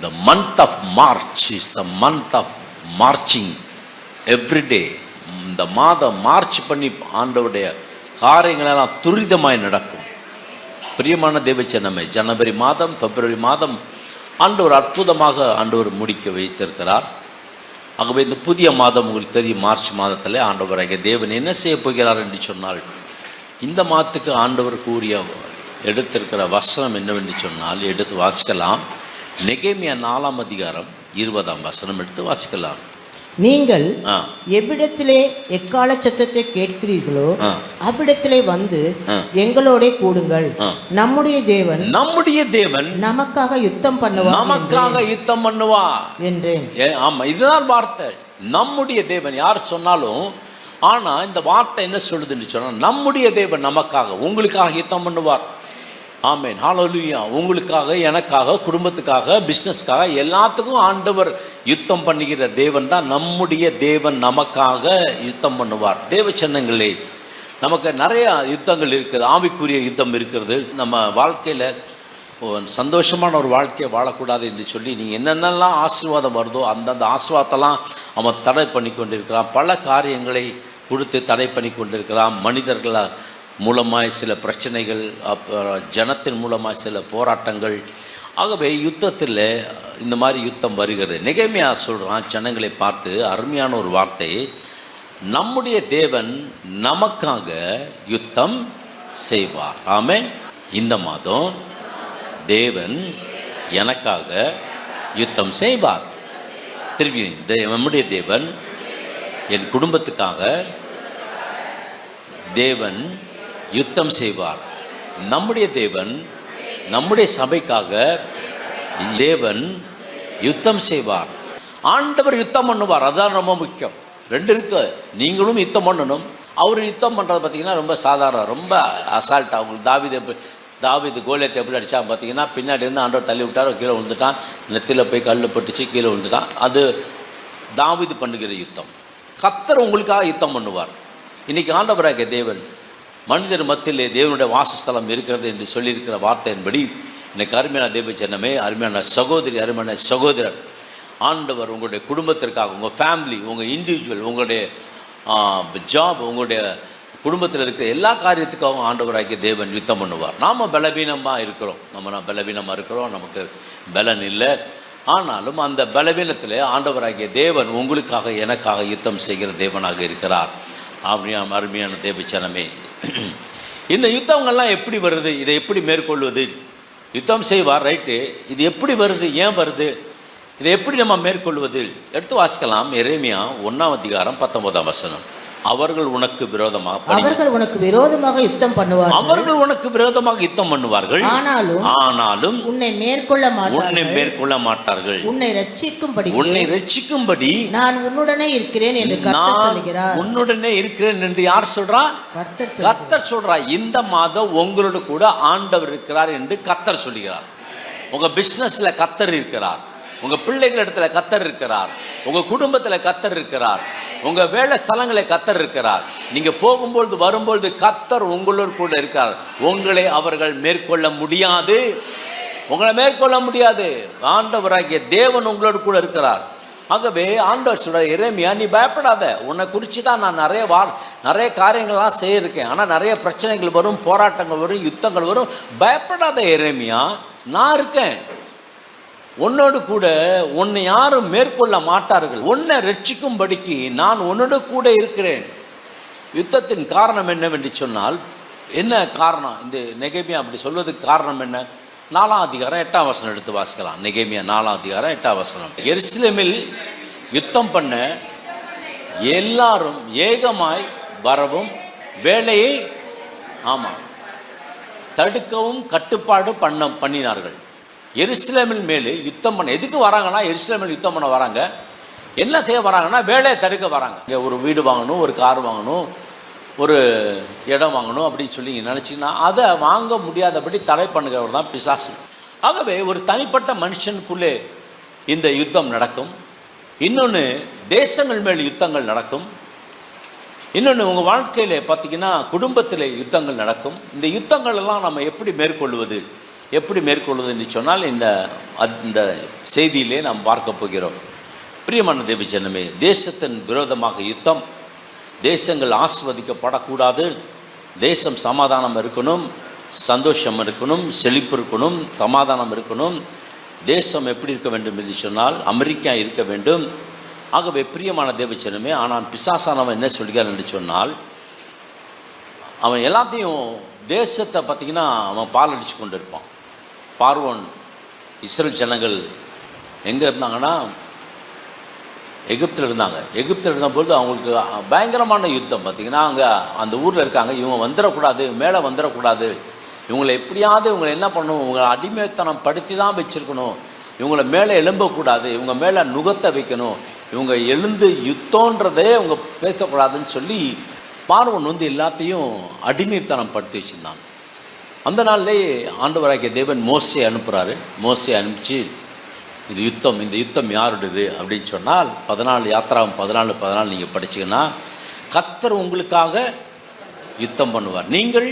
The month of March is the month of marching every day. இந்த மாதம் March பண்ணி ஆண்டவருடைய காரியங்களெல்லாம் துரிதமாய் நடக்கும். பிரியமான தேவச்சனமே, ஜனவரி மாதம், பிப்ரவரி மாதம் ஆண்டவர் அற்புதமாக ஆண்டவர் முடிக்க வைத்திருக்கிறார். ஆகவே இந்த புதிய மாதம் உங்களுக்கு தெரியும், மார்ச் மாதத்தில் ஆண்டவராகிய தேவன் என்ன செய்ய போகிறார் என்று சொன்னால், இந்த மாதத்துக்கு ஆண்டவர் கூறிய எடுத்திருக்கிற வசனம் என்னவென்று சொன்னால், எடுத்து வாசிக்கலாம். நெகேமியா 4ஆம் அதிகாரம் 20ஆம் வசனம் எடுத்து வாசிக்கலாம். நீங்கள் எவ்விடத்திலே எக்கால சத்தத்தை கேட்கிறீர்களோ அவ்விடத்திலே வந்து எங்களோட கூடுங்கள். நம்முடைய தேவன் நமக்காக யுத்தம் பண்ணுவார் என்றேன். ஆமா, இதுதான் வார்த்தை. நம்முடைய தேவன் யார் சொன்னாலும், ஆனா இந்த வார்த்தை என்ன சொல்லுதுன்னு சொன்னா, நம்முடைய தேவன் நமக்காக, உங்களுக்காக யுத்தம் பண்ணுவார். ஆமென், ஹல்லேலூயா. உங்களுக்காக, எனக்காக, குடும்பத்துக்காக, பிஸ்னஸ்க்காக, எல்லாத்துக்கும் ஆண்டவர் யுத்தம் பண்ணுகிற தேவன் தான் நம்முடைய தேவன். நமக்காக யுத்தம் பண்ணுவார். தேவ சின்னங்களே, நமக்கு நிறைய யுத்தங்கள் இருக்குது, ஆவிக்குரிய யுத்தம் இருக்கிறது. நம்ம வாழ்க்கையில் சந்தோஷமான ஒரு வாழ்க்கையை வாழக்கூடாது என்று சொல்லி நீங்கள் என்னென்னலாம் ஆசீர்வாதம் வருதோ அந்தந்த ஆசீர்வாதத்தெல்லாம் அவன் தடை பண்ணி கொண்டிருக்கிறான். பல காரியங்களை கொடுத்து தடை பண்ணி கொண்டிருக்கிறான். மனிதர்களாக மூலமாய் சில பிரச்சனைகள், அப்புறம் ஜனத்தின் மூலமாக சில போராட்டங்கள். ஆகவே யுத்தத்தில் இந்த மாதிரி யுத்தம் வருகிறது. நெகேமியா சொல்கிறான் ஜனங்களை பார்த்து அருமையான ஒரு வார்த்தை, நம்முடைய தேவன் நமக்காக யுத்தம் செய்வார். ஆமென். இந்த மாதம் தேவன் எனக்காக யுத்தம் செய்வார். திரும்பி, நம்முடைய தேவன் என் குடும்பத்துக்காக தேவன் யுத்தம் செய்வார். நம்முடைய தேவன் நம்முடைய சபைக்காக தேவன் யுத்தம் செய்வார். ஆண்டவர் யுத்தம் பண்ணுவார். அதுதான் ரொம்ப முக்கியம். ரெண்டு இருக்கு. நீங்களும் யுத்தம் பண்ணணும். அவர் யுத்தம் பண்ணுறது பார்த்தீங்கன்னா ரொம்ப சாதாரணம், ரொம்ப அசால்ட்டாக. அவங்களுக்கு தாவீது கோலியாத்தை எப்படி அடித்தா பார்த்தீங்கன்னா, பின்னாடி இருந்து ஆண்டவர் தள்ளி விட்டார், கீழே விழுந்துட்டான், நெத்தியில் போய் கல் பட்டுச்சு, கீழே விழுந்துட்டான். அது தாவீது பண்ணுகிற யுத்தம். கர்த்தர் உங்களுக்காக யுத்தம் பண்ணுவார். இன்றைக்கி ஆண்டவராகிய தேவன் மனிதர் மத்தியிலே தேவனுடைய வாசஸ்தலம் இருக்கிறது என்று சொல்லியிருக்கிற வார்த்தையின்படி, இன்றைக்கு அருமையான தேவ ஜனமே, அருமையான சகோதரி, அருமையான சகோதரர், ஆண்டவர் உங்களுடைய குடும்பத்திற்காக, உங்கள் ஃபேமிலி, உங்கள் இண்டிவிஜுவல், உங்களுடைய ஜாப், உங்களுடைய குடும்பத்தில் இருக்கிற எல்லா காரியத்துக்காகவும் ஆண்டவராகிய தேவன் யுத்தம் பண்ணுவார். நாம் பலவீனமாக இருக்கிறோம், பலவீனமாக இருக்கிறோம், நமக்கு பலன் இல்லை. ஆனாலும் அந்த பலவீனத்தில் ஆண்டவராகிய தேவன் உங்களுக்காக, எனக்காக யுத்தம் செய்கிற தேவனாக இருக்கிறார். அருமையான தேவச்சனமே, இந்த யுத்தங்கள்லாம் எப்படி வருது, இதை எப்படி மேற்கொள்வது? யுத்தம் செய்வார், ரைட்டு. இது எப்படி வருது, ஏன் வருது, இதை எப்படி நம்ம மேற்கொள்வது? எடுத்து வாசிக்கலாம். எரேமியா 1ஆம் அதிகாரம் 19ஆம் வசனம். அவர்கள் உனக்கு விரோதமாக யுத்தம் பண்ணுவார்கள். ஆனாலும் உன்னை மேற்கொள்ள மாட்டார்கள். உன்னை ரட்சிக்கும்படி நான் உன்னுடனே இருக்கிறேன் என்று யார் சொல்றா? கர்த்தர் சொல்றா. இந்த மாதம் உங்களோட கூட ஆண்டவர் இருக்கிறார் என்று கர்த்தர் சொல்லுகிறார். உங்க பிசினஸ்ல கர்த்தர் இருக்கிறார். உங்க பிள்ளைகள் இடத்துல கர்த்தர் இருக்கிறார். உங்க குடும்பத்துல கர்த்தர் இருக்கிறார். உங்க வேலை ஸ்தலங்களை கர்த்தர் இருக்கிறார். நீங்க போகும்பொழுது வரும்பொழுது கர்த்தர் உங்களோடு கூட இருக்கிறார். உங்களை அவர்கள் மேற்கொள்ள முடியாது. ஆண்டவராகிய தேவன் உங்களோடு கூட இருக்கிறார். ஆகவே ஆண்டவர் சொல்ற, எரேமியா நீ பயப்படாத, உன்னை குறித்து தான் நான் நிறைய காரியங்கள்லாம் செய்யிருக்கேன். ஆனால் நிறைய பிரச்சனைகள் வரும், போராட்டங்கள் வரும், யுத்தங்கள் வரும். பயப்படாத எரேமியா, நான் இருக்கேன் உன்னோடு கூட. உன்னை யாரும் மேற்கொள்ள மாட்டார்கள். உன்னை ரட்சிக்கும்படிக்கு நான் உன்னோடு கூட இருக்கிறேன். யுத்தத்தின் காரணம் என்னவென்று சொன்னால், என்ன காரணம்? இந்த நெகேமியா அப்படி சொல்வதுக்கு காரணம் என்ன? 4ஆம் அதிகாரம் 8ஆம் வசனம் எடுத்து வாசிக்கலாம். நெகேமியா 4ஆம் அதிகாரம் 8ஆம் வசனம். எருசலேமில் யுத்தம் பண்ண எல்லாரும் ஏகமாய் வரவும் வேலையை தடுக்கவும் கட்டுப்பாடு பண்ணினார்கள். எருசலேமின் மேலே யுத்தம் பண்ண எதுக்கு வராங்கன்னா, எருசலேமில் யுத்தம் பண்ண வராங்க. என்ன செய்ய வராங்கன்னா, வேலையை தடுக்க வராங்க. இங்கே ஒரு வீடு வாங்கணும், ஒரு கார் வாங்கணும், ஒரு இடம் வாங்கணும் அப்படின்னு சொல்லி நினச்சிங்கன்னா அதை வாங்க முடியாதபடி தடை பண்ணுகிறவர் தான் பிசாசு. ஆகவே ஒரு தனிப்பட்ட மனுஷனுக்குள்ளே இந்த யுத்தம் நடக்கும். இன்னொன்று, தேசங்கள் மேல் யுத்தங்கள் நடக்கும். இன்னொன்று, உங்கள் வாழ்க்கையில் பார்த்திங்கன்னா குடும்பத்தில் யுத்தங்கள் நடக்கும். இந்த யுத்தங்கள் எல்லாம் நம்ம எப்படி மேற்கொள்வது என்று சொன்னால் இந்த செய்தியிலே நாம் பார்க்க போகிறோம். பிரியமான தேவ ஜனமே, தேசத்தின் விரோதமாக யுத்தம், தேசங்கள் ஆஸ்வதிக்கப்படக்கூடாது, தேசம் சமாதானம் இருக்கணும், சந்தோஷம் இருக்கணும், செழிப்பு இருக்கணும், சமாதானம் இருக்கணும். தேசம் எப்படி இருக்க வேண்டும் என்று சொன்னால் அமெரிக்கா இருக்க வேண்டும். ஆகவே பிரியமான தேவ ஜனமே, ஆனால் பிசாசானவன் என்ன சொல்கிறான் என்று சொன்னால், அவன் எல்லாத்தையும் தேசத்தை பார்த்திங்கன்னா அவன் பால் அடித்து கொண்டு இருப்பான். பார்வோன் இஸ்ரேல் ஜனங்கள் எங்கே இருந்தாங்கன்னா எகிப்தில் இருந்தாங்க. எகிப்தில் இருந்தபோது அவங்களுக்கு பயங்கரமான யுத்தம். பார்த்திங்கன்னா அங்கே அந்த ஊரில் இருக்காங்க, இவங்க வந்துடக்கூடாது, மேலே வந்துடக்கூடாது, இவங்களை எப்படியாவது இவங்களை என்ன பண்ணணும், இவங்களை அடிமைத்தனம் படுத்தி தான் வச்சுருக்கணும், இவங்களை மேலே எழும்பக்கூடாது, இவங்க மேலே நுகத்தை வைக்கணும், இவங்க எழுந்து யுத்தன்றதே இவங்க பேசக்கூடாதுன்னு சொல்லி பார்வோன் எல்லாத்தையும் அடிமைத்தனம் படுத்தி வச்சுருந்தாங்க. அந்த நாள்லேயே ஆண்டவராகிய தேவன் மோசே அனுப்புகிறாரு. மோசே அனுப்பிச்சு, இந்த யுத்தம் யாருடையது அப்படின்னு சொன்னால் 14 யாத்திராவும் 14 நீங்கள் படிச்சிங்கன்னா, கர்த்தர் உங்களுக்காக யுத்தம் பண்ணுவார், நீங்கள்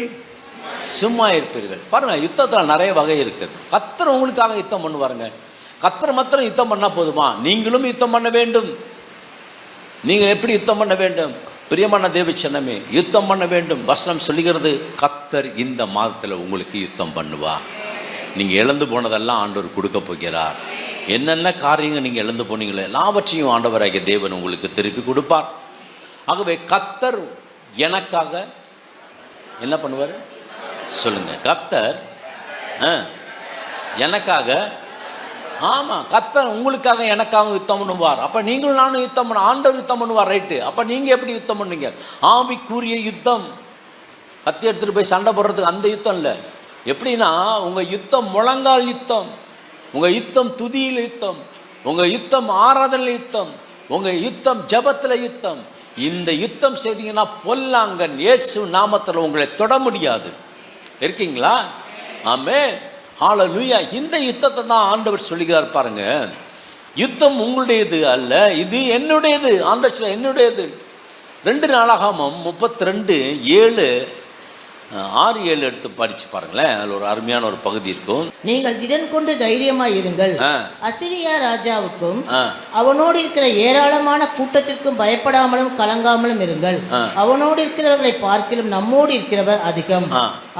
சும்மா இருப்பீர்கள். பாருங்கள், யுத்தத்தில் நிறைய வகை இருக்குது. கர்த்தர் உங்களுக்காக யுத்தம் பண்ணுவாருங்க. கர்த்தர் மாத்திரம் யுத்தம் பண்ணால் போதுமா? நீங்களும் யுத்தம் பண்ண வேண்டும். நீங்கள் எப்படி யுத்தம் பண்ண வேண்டும்? பிரியமான தேவச்சனமே, யுத்தம் பண்ண வேண்டும். வசனம் சொல்லுகிறது, கர்த்தர் இந்த மாதத்தில் உங்களுக்கு யுத்தம் பண்ணுவார். நீங்கள் இழந்து போனதெல்லாம் ஆண்டவர் கொடுக்க போகிறார். என்னென்ன காரியங்கள் நீங்கள் இழந்து போனீங்களோ எல்லாவற்றையும் ஆண்டவராகிய தேவன் உங்களுக்கு திருப்பி கொடுப்பார். ஆகவே கர்த்தர் எனக்காக என்ன பண்ணுவார் சொல்லுங்கள்? கர்த்தர் எனக்காக, ஆமாம், கர்த்தர் உங்களுக்காக எனக்காக யுத்தம் பண்ணுவார். அப்போ நீங்களும் நானும் யுத்தம் பண்ண, ஆண்டவர் யுத்தம் பண்ணுவார், ரைட்டு. அப்போ நீங்கள் எப்படி யுத்தம் பண்ணுவீங்க? ஆவிக்குரிய யுத்தம். கத்தி எடுத்துகிட்டு போய் சண்டை போடுறதுக்கு அந்த யுத்தம் இல்லை. எப்படின்னா, உங்கள் யுத்தம் முழங்கால் யுத்தம், உங்கள் யுத்தம் துதியில் யுத்தம், உங்கள் யுத்தம் ஆராதனையில் யுத்தம், உங்கள் யுத்தம் ஜபத்தில் யுத்தம். இந்த யுத்தம் செய்தீங்கன்னா பொல்லாங்கன் இயேசு நாமத்தில் உங்களை தொட முடியாது. இருக்கீங்களா? ஆமென், ஹல்லேலூயா. இந்த யுத்தத்தை தான் ஆண்டவர் சொல்லுகிறார். பாருங்க, யுத்தம் உங்களுடையது அல்ல, இது என்னுடையது. ஆண்டவர் என்னுடையது. 2 நாளாகமம் 32:7-6-7 எடுத்து படிச்சு பாருங்களேன். அதில் ஒரு அருமையான ஒரு பகுதி இருக்கும். நீங்கள் திடன் கொண்டு தைரியமாய் இருங்கள், அசிரியா ராஜாவுக்கும் அவனோடு இருக்கிற ஏராளமான கூட்டத்திற்கும் பயப்படாமலும் கலங்காமலும் இருங்கள். அவனோடு இருக்கிறவர்களை பார்க்கிலும் நம்மோடு இருக்கிறவர் அதிகம்.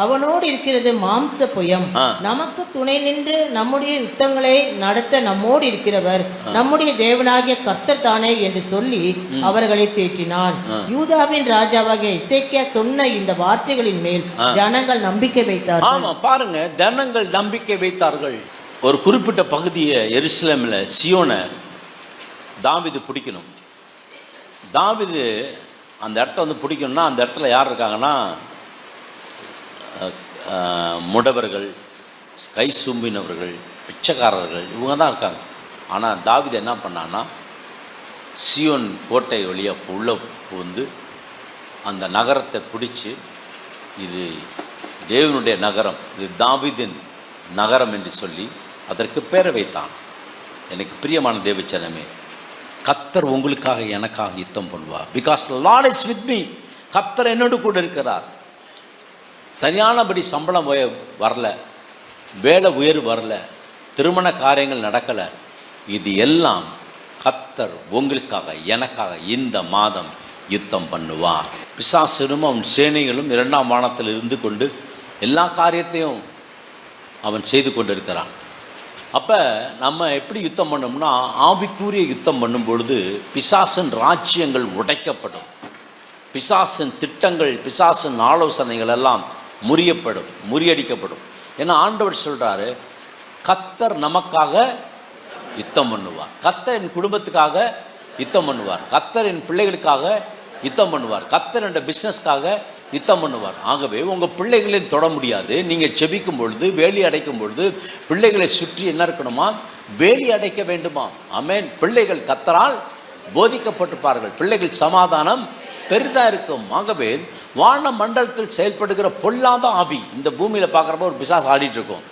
அவனோடு இருக்கிறது மாம்ச புயம். நமக்கு துணை நின்று நம்முடைய யுத்தங்களை நடத்த நம்மோடு இருக்கிறவர் நம்முடைய தேவனாகிய கர்த்தர் தானே என்று சொல்லி அவர்களை தேற்றினான். யூதாவின் ராஜாவாகிய எசேக்கியா சொன்ன இந்த வார்த்தைகளின் மேல் ஜனங்கள் நம்பிக்கை வைத்தார்கள். ஆமா, பாருங்க, ஜனங்கள் நம்பிக்கை வைத்தார்கள். ஒரு குறிப்பிட்ட பகுதியை எருசலேமில் சியோனை தாவீது பிடிக்கணும். தாவீது அந்த இடத்த பிடிக்கணும்னா அந்த இடத்துல யார் இருக்காங்கன்னா, முடவர்கள், கை சூம்பினவர்கள், பிச்சைக்காரர்கள், இவங்க தான் இருக்காங்க. ஆனால் தாவீது என்ன பண்ணான்னா, சியோன் கோட்டை வழியாக உள்ளே புகுந்து அந்த நகரத்தை பிடிச்சி, இது தேவனுடைய நகரம், இது தாவீதின் நகரம் என்று சொல்லி அதற்கு பேரை வைத்தான். எனக்கு பிரியமான தேவச்சனமே, கர்த்தர் உங்களுக்காக எனக்காக யுத்தம் பண்ணுவார். Because Lord is with me. கர்த்தர் என்னோடு கூட இருக்கிறார். சரியானபடி சம்பளம் வரல, வேலை உயர்வு வரல, திருமண காரியங்கள் நடக்கலை, இது எல்லாம் கர்த்தர் உங்களுக்காக எனக்காக இந்த மாதம் யுத்தம் பண்ணுவார். பிசாசனும் அவன் சேனைகளும் 2ஆம் வானத்தில் இருந்து கொண்டு எல்லா காரியத்தையும் அவன் செய்து கொண்டு இருக்கிறான். அப்போ நம்ம எப்படி யுத்தம் பண்ணோம்னா, ஆவிக்குரிய யுத்தம் பண்ணும் பொழுது பிசாசின் ராஜ்யங்கள் உடைக்கப்படும், பிசாசின் திட்டங்கள், பிசாசின் ஆலோசனைகள் எல்லாம் முறியடிக்கப்படும். ஏன்னா ஆண்டவர் சொல்கிறாரு, கர்த்தர் நமக்காக யுத்தம் பண்ணுவார், கர்த்தர் என் குடும்பத்துக்காக யுத்தம் பண்ணுவார், கர்த்தர் என் பிள்ளைகளுக்காக யுத்தம் பண்ணுவார், கர்த்தர் என்ற பிஸ்னஸ்க்காக யுத்தம் பண்ணுவார். ஆகவே உங்கள் பிள்ளைகளையும் தொட முடியாது. நீங்கள் செபிக்கும் பொழுது, வேலி அடைக்கும் பொழுது பிள்ளைகளை சுற்றி என்ன இருக்கணுமா? வேலி அடைக்க வேண்டுமா? ஆமென். பிள்ளைகள் கர்த்தரால் போதிக்கப்பட்டிருப்பார்கள், பிள்ளைகள் சமாதானம் பெரிதாக இருக்கும். ஆகவே வான மண்டலத்தில் செயல்படுகிற பொல்லாத ஆவி இந்த பூமியில் பார்க்குறப்ப ஒரு பிசாசு ஆடிட்டு இருக்கும்.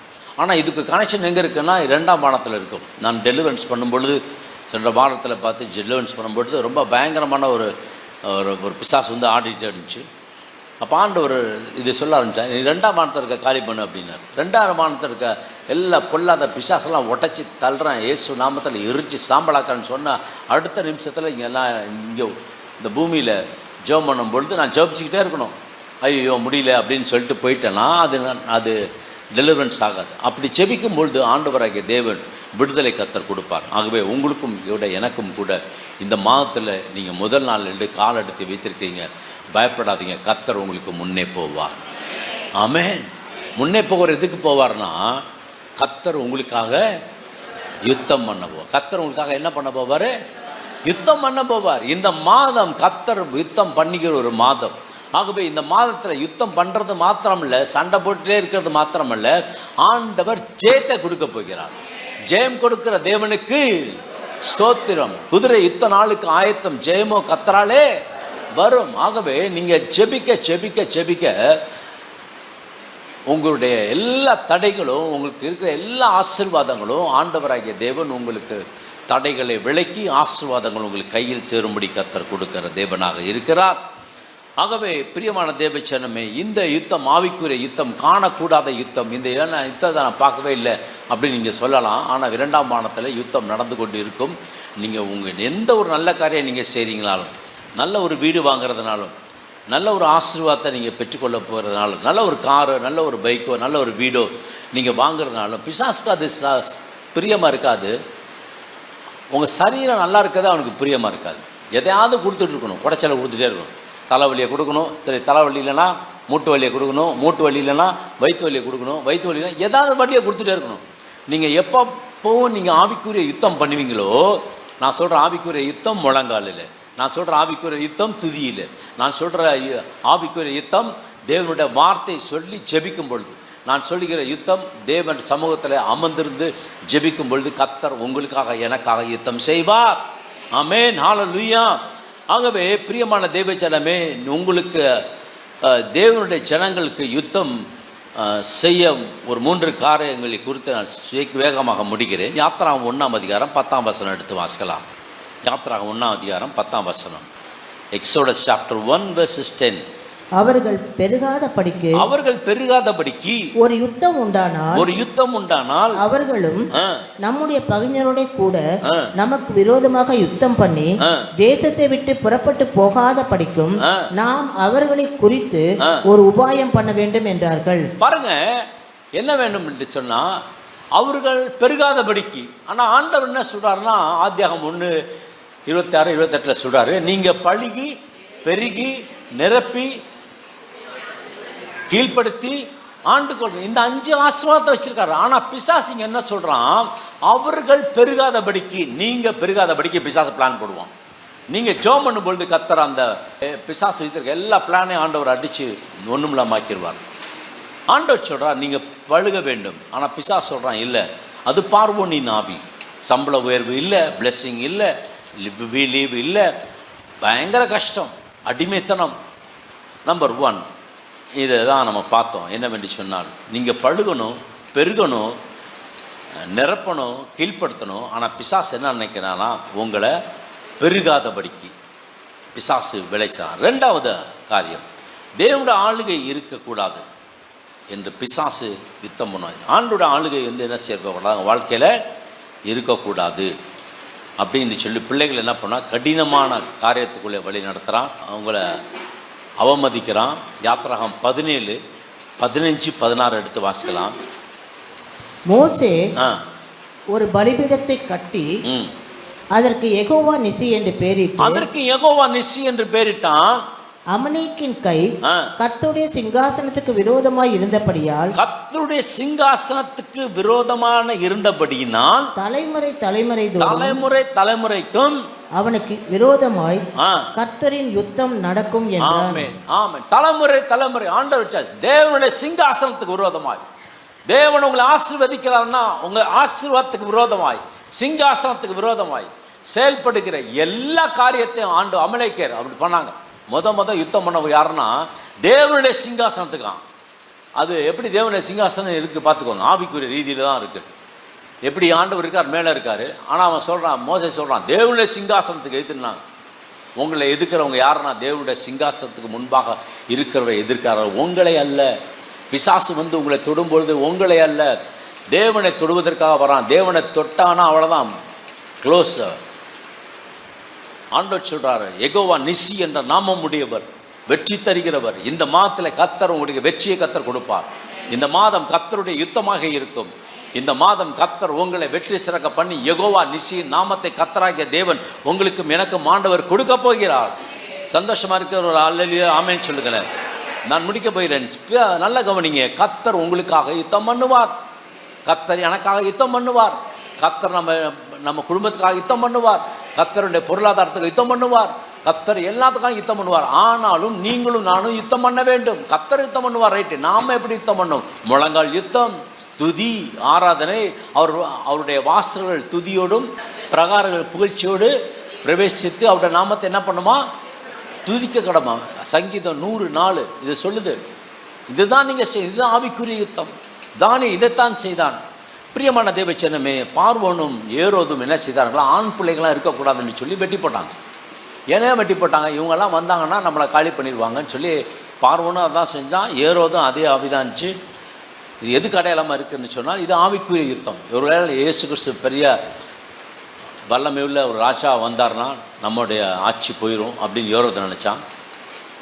ஆனால் இதுக்கு கனெக்ஷன் எங்கே இருக்குன்னா 2ஆம் வானத்தில் இருக்கும். நான் டெலிவரன்ஸ் பண்ணும்பொழுது, சென்ற வாரத்தில் பார்த்து டெலிவரன்ஸ் பண்ணும்பொழுது ரொம்ப பயங்கரமான ஒரு ஒரு பிசாசு வந்து ஆடிட்டு இருந்துச்சு. அப்போ ஆண்டவர் இது சொல்ல ஆரம்பித்தார், நீ 2ஆம் வானத்தை இருக்க காலி பண்ணு அப்படின்னார். 2ஆம் வானத்தை இருக்க எல்லா பொல்லாத பிசாசெல்லாம் உடச்சி தள்ளுறேன், இயேசு நாமத்தில் எரிச்சு சாம்பலாக்கான்னு சொன்னால் அடுத்த நிமிஷத்தில் இங்கே இந்த பூமியில் ஜெபம் பண்ணும் பொழுது நான் ஜெபிச்சுக்கிட்டே இருக்கணும். ஐயோ முடியல அப்படின்னு சொல்லிட்டு போயிட்டேன்னா அது டெலிவரன்ஸ் ஆகாது. அப்படி ஜெபிக்கும் பொழுது ஆண்டவராகிய தேவன் விடுதலை கர்த்தர் கொடுப்பார். ஆகவே உங்களுக்கும் கூட எனக்கும் கூட இந்த மாதத்தில் நீங்கள் முதல் நாள் கால் எடுத்து வைத்திருக்கீங்க, பயப்படாதீங்க, கர்த்தர் உங்களுக்கு முன்னே போவார். ஆமென். முன்னே போகிற எதுக்கு போவார்னா, கர்த்தர் உங்களுக்காக யுத்தம் பண்ண போவார். கர்த்தர் உங்களுக்காக என்ன பண்ண போவார்? யுத்தம் பண்ண போவார். இந்த மாதம் கர்த்தர் யுத்தம் பண்ணிக்கிற ஒரு மாதம். ஆகவே இந்த மாதத்தில் யுத்தம் பண்ணுறது மாத்திரமில்லை, சண்டை போட்டுட்டே இருக்கிறது மாத்திரமல்ல, ஆண்டவர் ஜெயத்தை கொடுக்க போகிறார். ஜெயம் கொடுக்கிற தேவனுக்கு ஸ்தோத்திரம். குதிரை யுத்த நாளுக்கு ஆயத்தம், ஜெயமோ கர்த்தராலே வரும். ஆகவே நீங்கள் ஜெபிக்க ஜெபிக்க ஜெபிக்க உங்களுடைய எல்லா தடைகளும், உங்களுக்கு இருக்கிற எல்லா ஆசீர்வாதங்களும் ஆண்டவராகிய தேவன் உங்களுக்கு தடைகளை விலக்கி ஆசீர்வாதங்கள் உங்களுக்கு கையில் சேரும்படி கர்த்தர் கொடுக்கிற தேவனாக இருக்கிறார். ஆகவே பிரியமான தேவச்சனமே, இந்த யுத்தம் ஆவிக்குரிய யுத்தம், காணக்கூடாத யுத்தம். இந்த யுத்தத்தை நான் பார்க்கவே இல்லை அப்படின்னு நீங்கள் சொல்லலாம். ஆனால் 2ஆம் வானத்தில் யுத்தம் நடந்து கொண்டு இருக்கும். நீங்கள் உங்கள் எந்த ஒரு நல்ல காரியம் நீங்கள் செய்கிறீங்களாலும், நல்ல ஒரு வீடு வாங்குறதுனாலும், நல்ல ஒரு ஆசீர்வாதத்தை நீங்கள் பெற்றுக்கொள்ள போகிறதுனாலும், நல்ல ஒரு காரோ நல்ல ஒரு பைக்கோ நல்ல ஒரு வீடோ நீங்கள் வாங்குறதுனாலும் பிசாசுக்கு அது பிரியமாக இருக்காது. உங்கள் சரீரம் நல்லா இருக்கிறது அவனுக்கு பிரியமாக இருக்காது. எதையாவது கொடுத்துட்ருக்கணும், குடைச்சலை கொடுத்துட்டே இருக்கணும். தலைவலியை கொடுக்கணும், தலைவலி இல்லைன்னா மூட்டு வலியை கொடுக்கணும், மூட்டு வலி இல்லைன்னா வயிற்று வலியை கொடுக்கணும், வயிற்று வலினா ஏதாவது வழியை கொடுத்துட்டே இருக்கணும். நீங்கள் எப்போவும் நீங்கள் ஆவிக்குரிய யுத்தம் பண்ணுவீங்களோ, நான் சொல்கிற ஆவிக்குரிய யுத்தம் முழங்காலில், நான் சொல்கிற ஆவிக்குரிய யுத்தம் துதியில், நான் சொல்கிற ஆவிக்குரிய யுத்தம் தேவனுடைய வார்த்தை சொல்லி ஜெபிக்கும் பொழுது, நான் சொல்லுகிற யுத்தம் தேவன் சமூகத்தில் அமர்ந்திருந்து ஜெபிக்கும் பொழுது கர்த்தர் உங்களுக்காக எனக்காக யுத்தம் செய்வார். ஆமென், ஹல்லேலூயா. ஆகவே பிரியமான தேவஜனமே, உங்களுக்கு தேவனுடைய ஜனங்களுக்கு யுத்தம் செய்ய ஒரு 3 காரியங்களை குறித்து நான் வேகமாக முடிக்கிறேன். யாத்திராகம் 1ஆம் அதிகாரம் 10ஆம் வசனம் எடுத்து வாசிக்கலாம். யாத்திராகம் 1ஆம் அதிகாரம் 10ஆம் வசனம். Exodus chapter 1 versus 10. அவர்கள் பெருகாதபடிக்கு ஒரு யுத்தம் உண்டானால் அவர்களும் நம்முடைய பகைஞரோட கூட நமக்கு விரோதமாக யுத்தம் பண்ணி தேசத்தை விட்டு புறப்பட்டு போகாத படிக்கும் நாம் அவர்களை குறித்து ஒரு உபாயம் பண்ண வேண்டும் என்றார்கள். பாருங்க, என்ன வேண்டும் என்று சொன்னா, அவர்கள் பெருகாதபடிக்கு. ஆனா ஆண்டவர் என்ன சொல்றாருன்னா, ஆதியாகமம் 1:26-28 சொல்றாரு, நீங்க பழுகி பெருகி நிரப்பி கீழ்ப்படுத்தி ஆண்டு கொள்ளுங்க. இந்த 5 ஆசீர்வாதத்தை வச்சிருக்காரு. ஆனால் பிசாசிங்க என்ன சொல்கிறான், அவர்கள் பெருகாதபடிக்கு, நீங்கள் பெருகாதபடிக்கு பிசாசு பிளான் போடுவான். நீங்கள் ஜெபம் பண்ணும்பொழுது கர்த்தர் அந்த பிசாசு வைத்திருக்க எல்லா பிளானையும் ஆண்டவர் அடித்து ஒன்றுமில்லாம ஆக்கிடுவார். ஆண்டவர் சொல்கிறார் நீங்கள் பழுக வேண்டும். ஆனால் பிசாசு சொல்கிறான் இல்லை, அது பார்வோனின் ஆவி, சம்பள உயர்வு இல்லை, பிளெஸ்ஸிங் இல்லை, லீவ் இல்லை, பயங்கர கஷ்டம், அடிமைத்தனம். நம்பர் 1 இதை தான் நம்ம பார்த்தோம். என்னவென்று சொன்னால், நீங்கள் பழுகணும், பெருகணும், நிரப்பணும், கீழ்ப்படுத்தணும். ஆனால் பிசாசு என்ன நினைக்கிறான்னா, உங்களை பெருகாதபடிக்கு பிசாசு விளைச்சான். 2வது காரியம், தேவனுடைய ஆளுகை இருக்கக்கூடாது என்று பிசாசு யுத்தம் பண்ணுவாங்க. ஆண்டோட ஆளுகை வந்து என்ன செய்யக்கூடாது, வாழ்க்கையில் இருக்கக்கூடாது அப்படின்னு சொல்லி பிள்ளைகள் என்ன பண்ணால் கடினமான காரியத்துக்குள்ளே வழி நடத்துகிறான், அவங்கள அவமதிக்கிறான். யாத்திராகம் 17:15-16 எடுத்து வாசிக்கலாம். மோசே ஒரு பலிபீடத்தை கட்டி அதற்கு யெகோவா நிசி என்று பெயரிட்டான். அமலேக்கின் கை கர்த்தருடைய சிங்காசனத்துக்கு விரோதமாய் இருந்தபடியினால் தலைமுறைக்கும் அவனுக்கு விரோதமாய் கர்த்தரின் யுத்தம் நடக்கும் என்றான். ஆமென். தலைமுறை ஆண்டவர் தேவனுடைய சிங்காசனத்துக்கு விரோதமாய், தேவன் உங்களை ஆசீர்வதிக்கிறார்னா உங்க ஆசீர்வாதத்துக்கு விரோதமாய், சிங்காசனத்துக்கு விரோதமாய் செயல்படுகிற எல்லா காரியத்தையும் ஆண்டு அமலேக்கர் அப்படி பண்ணாங்க. முத யுத்தம் பண்ண யாருன்னா தேவனுடைய சிங்காசனத்துக்கான். அது எப்படி தேவனுடைய சிங்காசனம் இருக்குது பார்த்துக்கோங்க, ஆவிக்குரிய ரீதியில் தான் இருக்குது. எப்படி ஆண்டவர் இருக்கார், மேலே இருக்கார். ஆனால் அவன் சொல்கிறான், மோசே சொல்கிறான், தேவனுடைய சிங்காசனத்துக்கு எதிர்த்துனாங்க. உங்களை எதிர்க்கிறவங்க யாருன்னா தேவனுடைய சிங்காசனத்துக்கு முன்பாக இருக்கிறவரை எதிர்க்கிறார், உங்களை அல்ல. பிசாசு வந்து உங்களை தொடும்பொழுது உங்களை அல்ல, தேவனை தொடுவதற்காக வரான். தேவனை தொட்டானா அவ்வளோதான், க்ளோஸ். ஆண்டவர் சொல்றாரு, யெகோவா நிசி என்ற நாமம் உடையவர், வெற்றி தருகிறவர். இந்த மாதத்தில் கர்த்தர் உங்களுக்கு வெற்றியை கர்த்தர் கொடுப்பார். இந்த மாதம் கர்த்தருடைய யுத்தமாக இருக்கும். இந்த மாதம் கர்த்தர் உங்களை வெற்றி சிறக்க பண்ணி யெகோவா நிசி நாமத்தை கர்த்தராகிய தேவன் உங்களுக்கும் எனக்கும் ஆண்டவர் கொடுக்க போகிறார். சந்தோஷமா இருக்கிற ஒரு அல்லேலூயா ஆமென் சொல்லுங்களேன். நான் முடிக்க போகிறேன். நல்ல கவனிங்க. கர்த்தர் உங்களுக்காக யுத்தம் பண்ணுவார். கர்த்தர் எனக்காக யுத்தம் பண்ணுவார். கர்த்தர் நம்ம குடும்பத்துக்காக யுத்தம் பண்ணுவார். கர்த்தருடைய பொருளாதாரத்துக்கு யுத்தம் பண்ணுவார். கர்த்தர் எல்லாத்துக்காக யுத்தம் பண்ணுவார். ஆனாலும் நீங்களும் நானும் யுத்தம் பண்ண வேண்டும். கர்த்தர் யுத்தம் பண்ணுவார், ரைட்டு. நாம் எப்படி யுத்தம் பண்ணோம்? முழங்கால் யுத்தம், துதி, ஆராதனை. அவருடைய வாசல்கள் துதியோடும் பிரகாரங்கள் புகழ்ச்சியோடு பிரவேசித்து அவருடைய நாமத்தை என்ன பண்ணுமா? துதிக்க கடமா. சங்கீதம் 104 இது சொல்லுது. இதுதான் நீங்கள் இதுதான் ஆவிக்குரிய யுத்தம். தானே இதைத்தான் செய்தான். பிரியமான தேவச்சனமே, பார்வோனும் ஏரோதும் என்ன செய்தார்களா? ஆண் பிள்ளைகளாம் இருக்கக்கூடாதுன்னு சொல்லி வெட்டி போட்டாங்க. ஏன்னா வெட்டி போட்டாங்க? இவங்கெல்லாம் வந்தாங்கன்னா நம்மளை காலி பண்ணிடுவாங்கன்னு சொல்லி பார்வோனும் அதான் செஞ்சான், ஏரோதும் அதே ஆவிதான்ச்சு. இது எதுக்கு அடையாளமாக இருக்குதுன்னு சொன்னால் இது ஆவிக்குரிய யுத்தம். ஒருவேளை இயேசு கிறிஸ்து பெரிய வல்லமை உள்ள ஒரு ராஜா வந்தார்னா நம்முடைய ஆட்சி போயிடும் அப்படின்னு ஏரோது நினச்சான்.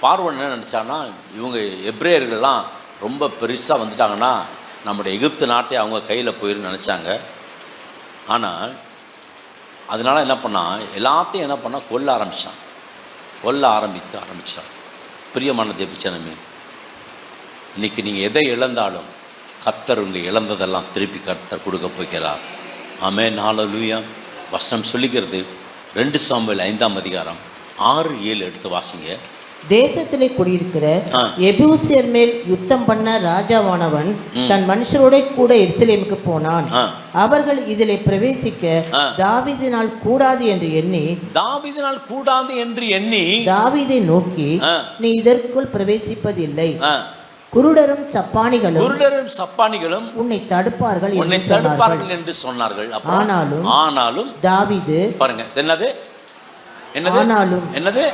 பார்வோன் என்ன நினச்சான்னா, இவங்க எப்ரேயர்கள்லாம் ரொம்ப பெருசாக வந்துட்டாங்கன்னா நம்முடைய எகிப்து நாட்டை அவங்க கையில் போயிடுன்னு நினச்சாங்க. ஆனால் அதனால் என்ன பண்ணால் எல்லாத்தையும் என்ன பண்ணால் கொல்ல ஆரம்பித்தான். பிரியமான தேவச்சனமே, இன்றைக்கி நீங்கள் எதை இழந்தாலும் கர்த்தர் உங்கள் இழந்ததெல்லாம் திருப்பி கர்த்தர் கொடுக்க போகிறார். ஆமென், ஹல்லேலூயா. வசனம் சொல்லிக்கிறது 2 சாமுவேல் 5ஆம் அதிகாரம் 6-7 எடுத்து வாசிங்க. தேசத்திலே குடியிருக்கிற எபூசியர் மேல் யுத்தம் பண்ண ராஜாவானவன் தன் மனுஷரோட கூட எருசலேமுக்கு போனான். அவர்கள் இதிலே பிரவேசிக்க தாவீதினால் கூடாது என்று எண்ணி தாவீதை நோக்கி, நீ இதற்குள் பிரவேசிப்பதில்லை, குருடரும் சப்பானிகளும் உன்னை தடுப்பார்கள் என்று சொன்னார்கள். ஆனாலும் தாவீது பாருங்க, என்னது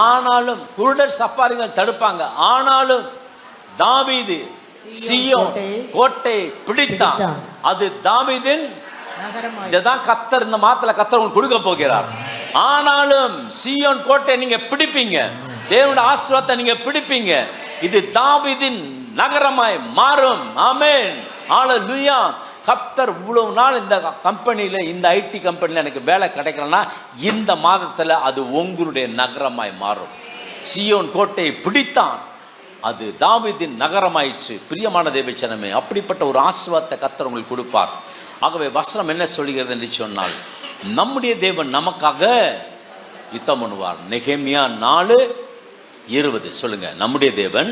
ஆனாலும் குருடர் சப்பாரிகள் தடுப்பாங்க. ஆனாலும் தாவீது சீயோன் கோட்டை பிடித்தான். அது தாவீதின் நகரமாய். இதுதான் கர்த்தர் இந்த மாதத்துல கர்த்தர் உங்களுக்கு கொடுக்க போகிறார். ஆனாலும் சீயோன் கோட்டை நீங்க பிடிப்பீங்க, தேவனுடைய ஆசீர்வாதத்தை நீங்க பிடிப்பீங்க. இது தாவீதின் நகரமாய் மாறும். ஆமென், ஹல்லேலூயா. கர்த்தர் இவ்வளவு நாள் இந்த கம்பெனியில், இந்த ஐடி கம்பெனியில் எனக்கு வேலை கிடைக்கலன்னா இந்த மாதத்தில் அது உங்களுடைய நகரமாய் மாறும். சீயோன் கோட்டையை பிடித்தான், அது தாவீதின் நகரமாயிற்று. பிரியமான தேவச்சனமே, அப்படிப்பட்ட ஒரு ஆசீர்வாதத்தை கர்த்தர் உங்களுக்கு கொடுப்பார். ஆகவே வசனம் என்ன சொல்கிறது என்று சொன்னால், நம்முடைய தேவன் நமக்காக யுத்தம் பண்ணுவார். நெகேமியா 4:20 சொல்லுங்க. நம்முடைய தேவன்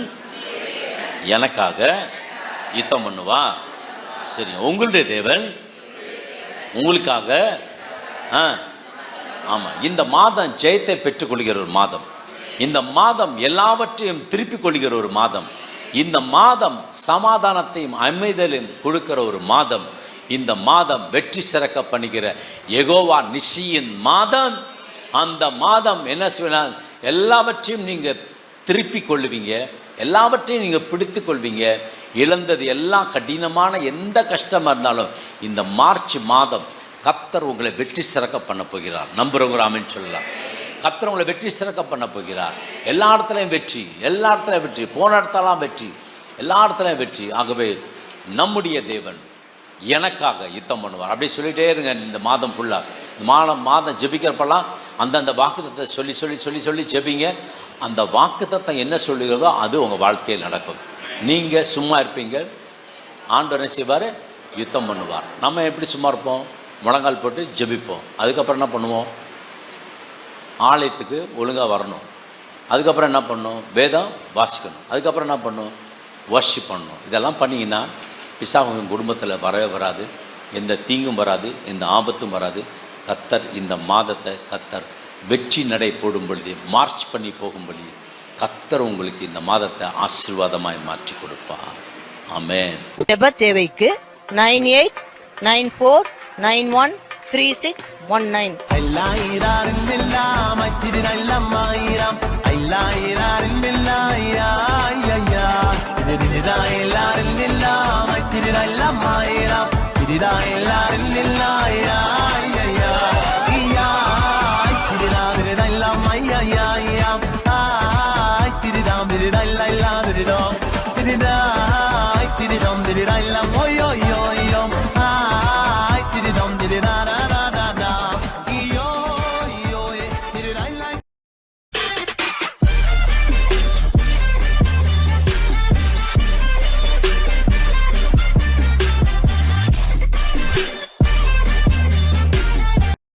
எனக்காக யுத்தம் பண்ணுவார். சரி, உங்களுடைய தேவன் உங்களுக்காக. ஆமாம், இந்த மாதம் ஜெயத்தை பெற்றுக்கொள்கிற ஒரு மாதம். இந்த மாதம் எல்லாவற்றையும் திருப்பிக் கொள்கிற ஒரு மாதம். இந்த மாதம் சமாதானத்தையும் அமைதலையும் கொடுக்கிற ஒரு மாதம். இந்த மாதம் வெற்றி சிறக்க பண்ணுகிற யெகோவா நிசியின் மாதம். அந்த மாதம் என்ன செய்யலாம்? எல்லாவற்றையும் நீங்கள் திருப்பிக் கொள்ளுவீங்க, எல்லாவற்றையும் நீங்கள் பிடித்து கொள்வீங்க. இழந்தது எல்லாம் கடினமான எந்த கஷ்டமாக இருந்தாலும் இந்த மார்ச் மாதம் கர்த்தர் உங்களை வெற்றி சிறக்க பண்ண போகிறார். நம்புறவங்க ஆமென் சொல்லலாம். கர்த்தர் உங்களை வெற்றி சிறக்க பண்ண போகிறார். எல்லா இடத்துலையும் வெற்றி, போன இடத்தெல்லாம் வெற்றி, எல்லா இடத்துலையும் வெற்றி. ஆகவே நம்முடைய தேவன் எனக்காக யுத்தம் பண்ணுவார். அப்படியே சொல்லிகிட்டே இருங்க இந்த மாதம் ஃபுல்லாக. இந்த மாதம் ஜெபிக்கிறப்பெல்லாம் அந்தந்த வாக்குத்தத்தை சொல்லி சொல்லி சொல்லி சொல்லி ஜெபிங்க. அந்த வாக்குத்தத்தம் என்ன சொல்லுகிறதோ அது உங்கள் வாழ்க்கையில் நடக்கும். நீங்கள் சும்மா இருப்பீங்க, ஆண்டவர் என்ன செய்வார்? யுத்தம் பண்ணுவார். நம்ம எப்படி சும்மா இருப்போம்? முழங்கால் போட்டு ஜெபிப்போம். அதுக்கப்புறம் என்ன பண்ணுவோம்? ஆலயத்துக்கு ஒழுங்காக வரணும். அதுக்கப்புறம் என்ன பண்ணணும்? வேதம் வாசிக்கணும். அதுக்கப்புறம் என்ன பண்ணணும்? வர்ஷிப் பண்ணணும். இதெல்லாம் பண்ணிங்கன்னா பிசாசு உங்கள் குடும்பத்தில் வரவே வராது, எந்த தீங்கும் வராது, எந்த ஆபத்தும் வராது. கர்த்தர் இந்த மாதத்தை கர்த்தர் வெற்றி நடை போடும் பொழுது, மார்ச் பண்ணி போகும் பொழுது கர்த்தர் உங்களுக்கு இந்த மாதத்தை ஆசீர்வாதமாய் மாற்றி கொடுப்பார். ஆமென். ஜெப தேவைக்கு 9894913619. അല്ലായിരാറിൻ ബില്ലാ മറ്റിരി നല്ലമ്മായിരം അല്ലായിരാറിൻ ബില്ലായിരാ